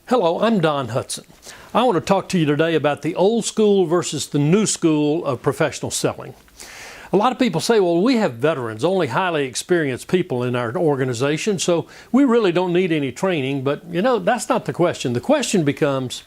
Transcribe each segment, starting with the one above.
Hello, I'm Don Hutson. I want to talk to you today about the old school versus the new school of professional selling. A lot of people say, well, we have veterans, only highly experienced people in our organization, so we really don't need any training. But, that's not the question. The question becomes,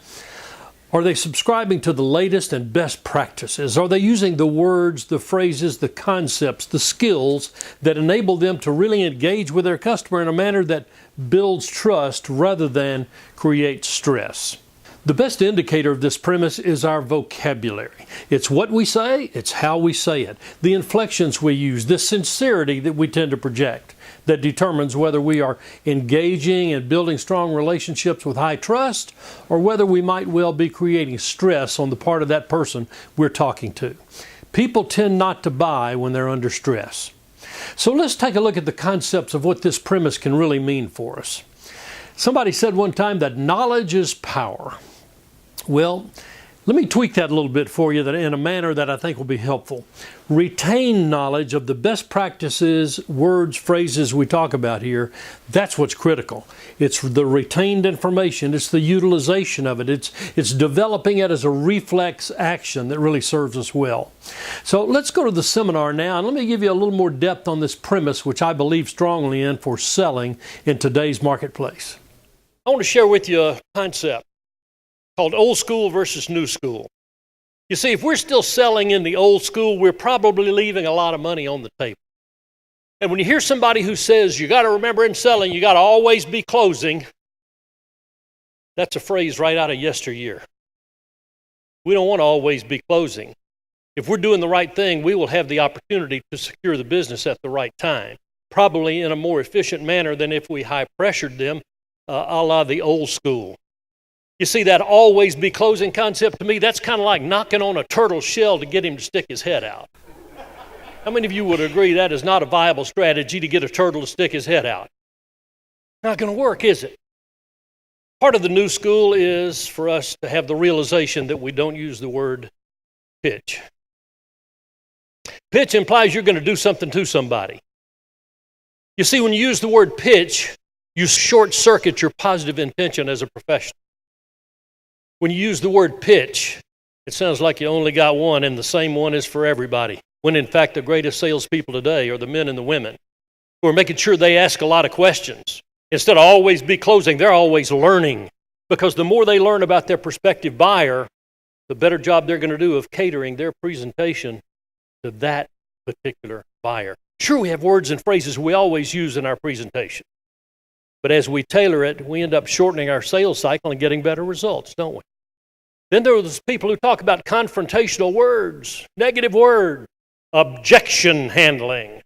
are they subscribing to the latest and best practices? Are they using the words, the phrases, the concepts, the skills that enable them to really engage with their customer in a manner that builds trust rather than creates stress? The best indicator of this premise is our vocabulary. It's what we say, it's how we say it, the inflections we use, the sincerity that we tend to project that determines whether we are engaging and building strong relationships with high trust or whether we might well be creating stress on the part of that person we're talking to. People tend not to buy when they're under stress. So let's take a look at the concepts of what this premise can really mean for us. Somebody said one time that knowledge is power. Well, let me tweak that a little bit for you in a manner that I think will be helpful. Retain knowledge of the best practices, words, phrases we talk about here. That's what's critical. It's the retained information. It's the utilization of it. It's developing it as a reflex action that really serves us well. So let's go to the seminar now, and let me give you a little more depth on this premise, which I believe strongly in for selling in today's marketplace. I want to share with you a concept called old school versus new school. You see, if we're still selling in the old school, we're probably leaving a lot of money on the table. And when you hear somebody who says, you got to remember in selling, you got to always be closing, that's a phrase right out of yesteryear. We don't want to always be closing. If we're doing the right thing, we will have the opportunity to secure the business at the right time, probably in a more efficient manner than if we high-pressured them, a la the old school. You see, that always be closing concept to me, that's kind of like knocking on a turtle's shell to get him to stick his head out. How many of you would agree that is not a viable strategy to get a turtle to stick his head out? Not going to work, is it? Part of the new school is for us to have the realization that we don't use the word pitch. Pitch implies you're going to do something to somebody. You see, when you use the word pitch, you short-circuit your positive intention as a professional. When you use the word pitch, it sounds like you only got one, and the same one is for everybody. When in fact, the greatest salespeople today are the men and the women who are making sure they ask a lot of questions. Instead of always be closing, they're always learning. Because the more they learn about their prospective buyer, the better job they're going to do of catering their presentation to that particular buyer. Sure, we have words and phrases we always use in our presentation. But as we tailor it, we end up shortening our sales cycle and getting better results, don't we? Then there are those people who talk about confrontational words, negative word, objection handling.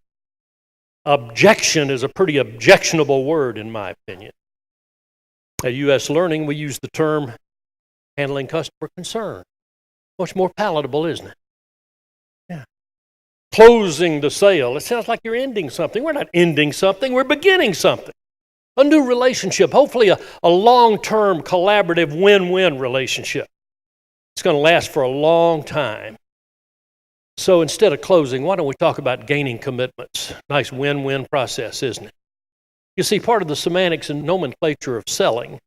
Objection is a pretty objectionable word, in my opinion. At U.S. Learning, we use the term handling customer concern. Much more palatable, isn't it? Yeah. Closing the sale. It sounds like you're ending something. We're not ending something. We're beginning something. A new relationship, hopefully a long-term collaborative win-win relationship. It's going to last for a long time. So instead of closing, why don't we talk about gaining commitments? Nice win-win process, isn't it? You see, part of the semantics and nomenclature of selling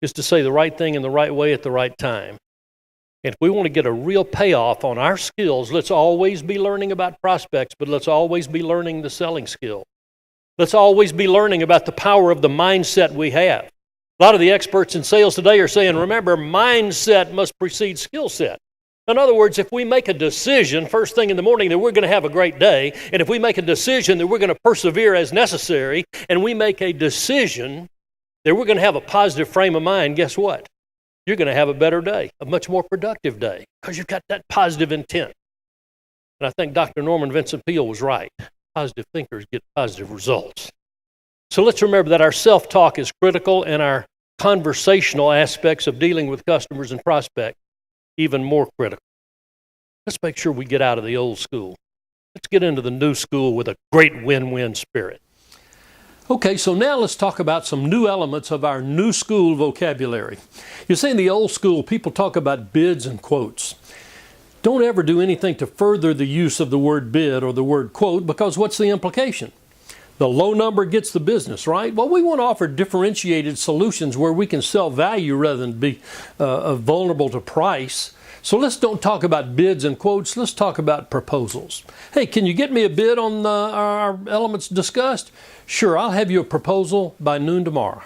is to say the right thing in the right way at the right time. And if we want to get a real payoff on our skills, let's always be learning about prospects, but let's always be learning the selling skill. Let's always be learning about the power of the mindset we have. A lot of the experts in sales today are saying, remember, mindset must precede skill set. In other words, if we make a decision first thing in the morning that we're going to have a great day, and if we make a decision that we're going to persevere as necessary, and we make a decision that we're going to have a positive frame of mind, guess what? You're going to have a better day, a much more productive day, because you've got that positive intent. And I think Dr. Norman Vincent Peale was right. Positive thinkers get positive results. So let's remember that our self-talk is critical and our conversational aspects of dealing with customers and prospects even more critical. Let's make sure we get out of the old school. Let's get into the new school with a great win-win spirit. Okay, so now let's talk about some new elements of our new school vocabulary. You see, in the old school, people talk about bids and quotes. Don't ever do anything to further the use of the word bid or the word quote, because what's the implication? The low number gets the business, right? Well, we want to offer differentiated solutions where we can sell value rather than be vulnerable to price. So let's don't talk about bids and quotes. Let's talk about proposals. Hey, can you get me a bid on our elements discussed? Sure, I'll have you a proposal by noon tomorrow.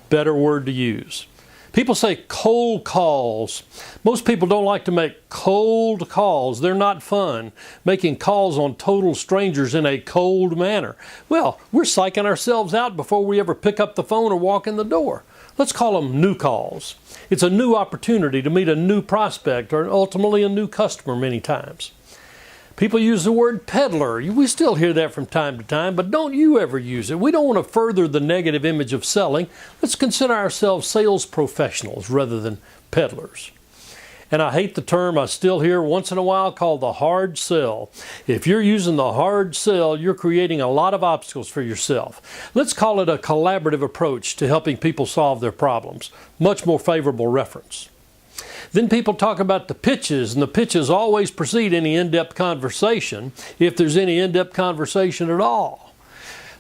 Better word to use. People say cold calls. Most people don't like to make cold calls. They're not fun. Making calls on total strangers in a cold manner. Well, we're psyching ourselves out before we ever pick up the phone or walk in the door. Let's call them new calls. It's a new opportunity to meet a new prospect or ultimately a new customer many times. People use the word peddler. We still hear that from time to time, but don't you ever use it. We don't want to further the negative image of selling. Let's consider ourselves sales professionals rather than peddlers. And I hate the term I still hear once in a while called the hard sell. If you're using the hard sell, you're creating a lot of obstacles for yourself. Let's call it a collaborative approach to helping people solve their problems. Much more favorable reference. Then people talk about the pitches, and the pitches always precede any in-depth conversation, if there's any in-depth conversation at all.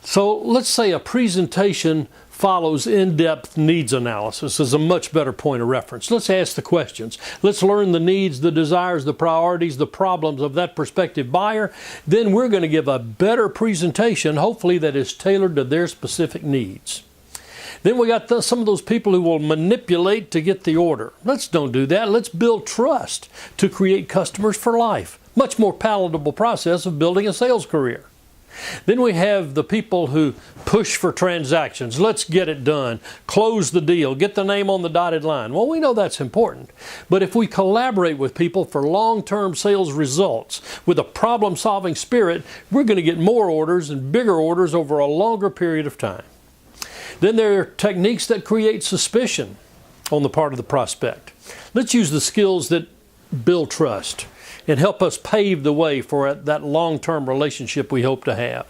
So let's say a presentation follows in-depth needs analysis as a much better point of reference. Let's ask the questions. Let's learn the needs, the desires, the priorities, the problems of that prospective buyer. Then we're going to give a better presentation, hopefully that is tailored to their specific needs. Then we got some of those people who will manipulate to get the order. Let's don't do that. Let's build trust to create customers for life. Much more palatable process of building a sales career. Then we have the people who push for transactions. Let's get it done. Close the deal. Get the name on the dotted line. Well, we know that's important. But if we collaborate with people for long-term sales results with a problem-solving spirit, we're going to get more orders and bigger orders over a longer period of time. Then there are techniques that create suspicion on the part of the prospect. Let's use the skills that build trust and help us pave the way for that long-term relationship we hope to have.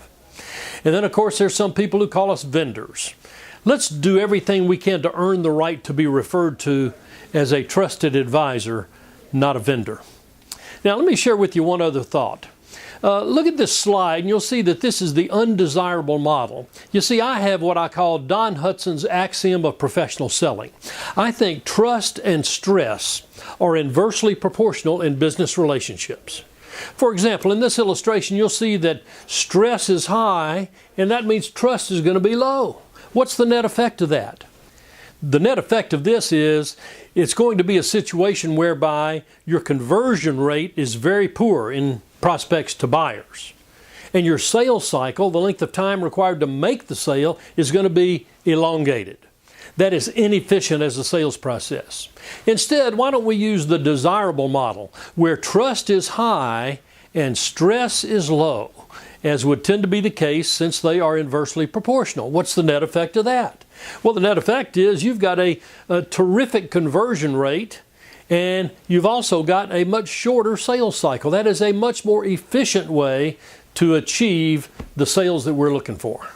And then, of course, there's some people who call us vendors. Let's do everything we can to earn the right to be referred to as a trusted advisor, not a vendor. Now, let me share with you one other thought. Look at this slide, and you'll see that this is the undesirable model. You see, I have what I call Don Hutson's axiom of professional selling. I think trust and stress are inversely proportional in business relationships. For example, in this illustration, you'll see that stress is high, and that means trust is going to be low. What's the net effect of that? The net effect of this is it's going to be a situation whereby your conversion rate is very poor in prospects to buyers. And your sales cycle, the length of time required to make the sale, is going to be elongated. That is inefficient as a sales process. Instead, why don't we use the desirable model where trust is high and stress is low, as would tend to be the case since they are inversely proportional. What's the net effect of that? Well, the net effect is you've got a terrific conversion rate, and you've also got a much shorter sales cycle. That is a much more efficient way to achieve the sales that we're looking for.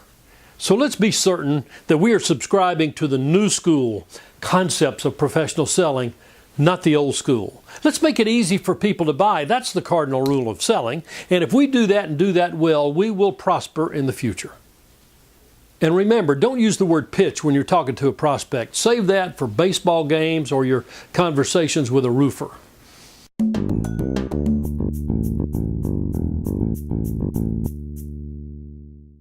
So let's be certain that we are subscribing to the new school concepts of professional selling, not the old school. Let's make it easy for people to buy. That's the cardinal rule of selling. And if we do that and do that well, we will prosper in the future. And remember, don't use the word pitch when you're talking to a prospect. Save that for baseball games or your conversations with a roofer.